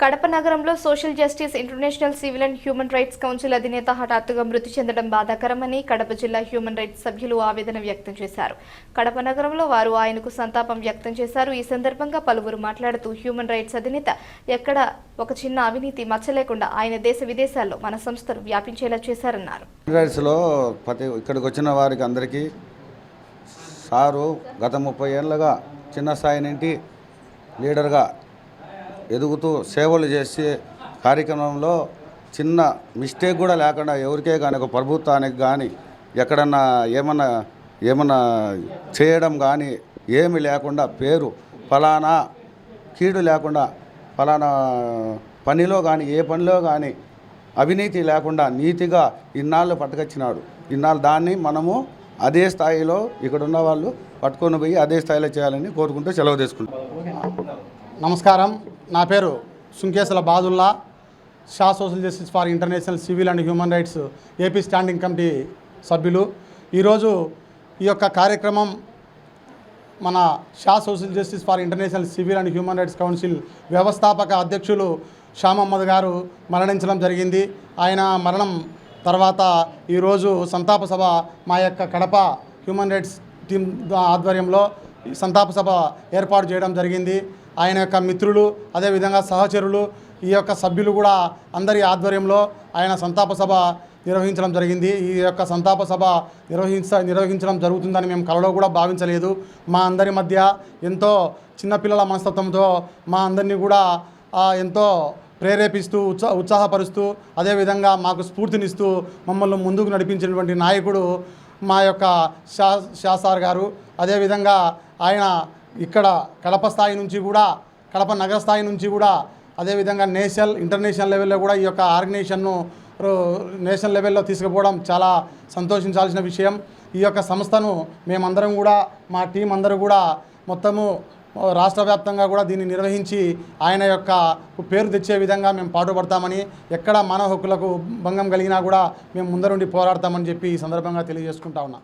కడప నగరంలో social justice international civil and human rights council అధినేత హఠాత్తుగా మృతి చెందడం బాధాకరమని కడప జిల్లా హ్యూమన్ రైట్స్ సభ్యులు ఆవేదన వ్యక్తం చేశారు. కడప నగరంలో వారు ఆయనకు సంతాపం వ్యక్తం చేశారు. ఈ సందర్భంగా పలువురు మాట్లాడుతూ హ్యూమన్ రైట్స్ అధినేత ఎక్కడ ఒక చిన్న అవినీతి మచ్చ లేకుండా ఆయన దేశ విదేశాల్లో మన సంస్థను వ్యాపించేలా చేశారన్నారు. ఇక్కడికి వచ్చిన వారికి అందరికీ సారు గత 30 ఏళ్ళుగా చిన్న స్థాయి నుండి లీడర్గా ఎదుగుతూ సేవలు చేసే కార్యక్రమంలో చిన్న మిస్టేక్ కూడా లేకుండా ఎవరికే కానీ ఒక ప్రభుత్వానికి కానీ ఎక్కడన్నా ఏమన్నా చేయడం కానీ ఏమి లేకుండా పేరు ఫలానా కీడు లేకుండా ఫలానా పనిలో కానీ ఏ పనిలో కానీ అవినీతి లేకుండా నీతిగా ఇన్నాళ్ళు పట్టుకొచ్చినాడు. ఇన్నాళ్ళు దాన్ని మనము అదే స్థాయిలో ఇక్కడ ఉన్న వాళ్ళు పట్టుకొని పోయి అదే స్థాయిలో చేయాలని కోరుకుంటూ సెలవు తీసుకుంటాం. నమస్కారం, నా పేరు Sunkesula Badulla, Shah social justice for international civil and human rights AP standing committee సభ్యులు. ఈరోజు ఈ యొక్క కార్యక్రమం మన Shah social justice for international civil and human rights council వ్యవస్థాపక అధ్యక్షులు షా మహమ్మద్ గారు మరణించడం జరిగింది. ఆయన మరణం తర్వాత ఈరోజు సంతాప సభ మా యొక్క కడప హ్యూమన్ రైట్స్ టీం ఆధ్వర్యంలో సంతాప సభ ఏర్పాటు చేయడం జరిగింది. ఆయన యొక్క మిత్రులు, అదేవిధంగా సహచరులు, ఈ యొక్క సభ్యులు కూడా అందరి ఆధ్వర్యంలో ఆయన సంతాప సభ నిర్వహించడం జరిగింది. ఈ యొక్క సంతాప సభ నిర్వహించడం జరుగుతుందని మేము కలలో కూడా భావించలేదు. మా అందరి మధ్య ఎంతో చిన్నపిల్లల మనస్తత్వంతో మా అందరినీ కూడా ఎంతో ప్రేరేపిస్తూ ఉత్సాహపరుస్తూ అదేవిధంగా మాకు స్ఫూర్తినిస్తూ మమ్మల్ని ముందుకు నడిపించినటువంటి నాయకుడు మా యొక్క షా సార్ గారు. అదేవిధంగా ఆయన ఇక్కడ కడప స్థాయి నుంచి కూడా, కడప నగర స్థాయి నుంచి కూడా, అదేవిధంగా ఇంటర్నేషనల్ లెవెల్లో కూడా ఈ యొక్క ఆర్గనైజేషన్ను నేషనల్ లెవెల్లో తీసుకుపోవడం చాలా సంతోషించాల్సిన విషయం. ఈ యొక్క సంస్థను మేమందరం కూడా, మా టీం అందరూ కూడా మొత్తము రాష్ట్ర వ్యాప్తంగా కూడా దీన్ని నిర్వహించి ఆయన యొక్క పేరు తెచ్చే విధంగా మేము పాటుపడతామని, ఎక్కడ మానవ హక్కులకు భంగం కలిగినా కూడా మేము ముందరుండి పోరాడతామని చెప్పి ఈ సందర్భంగా తెలియజేసుకుంటా ఉన్నా.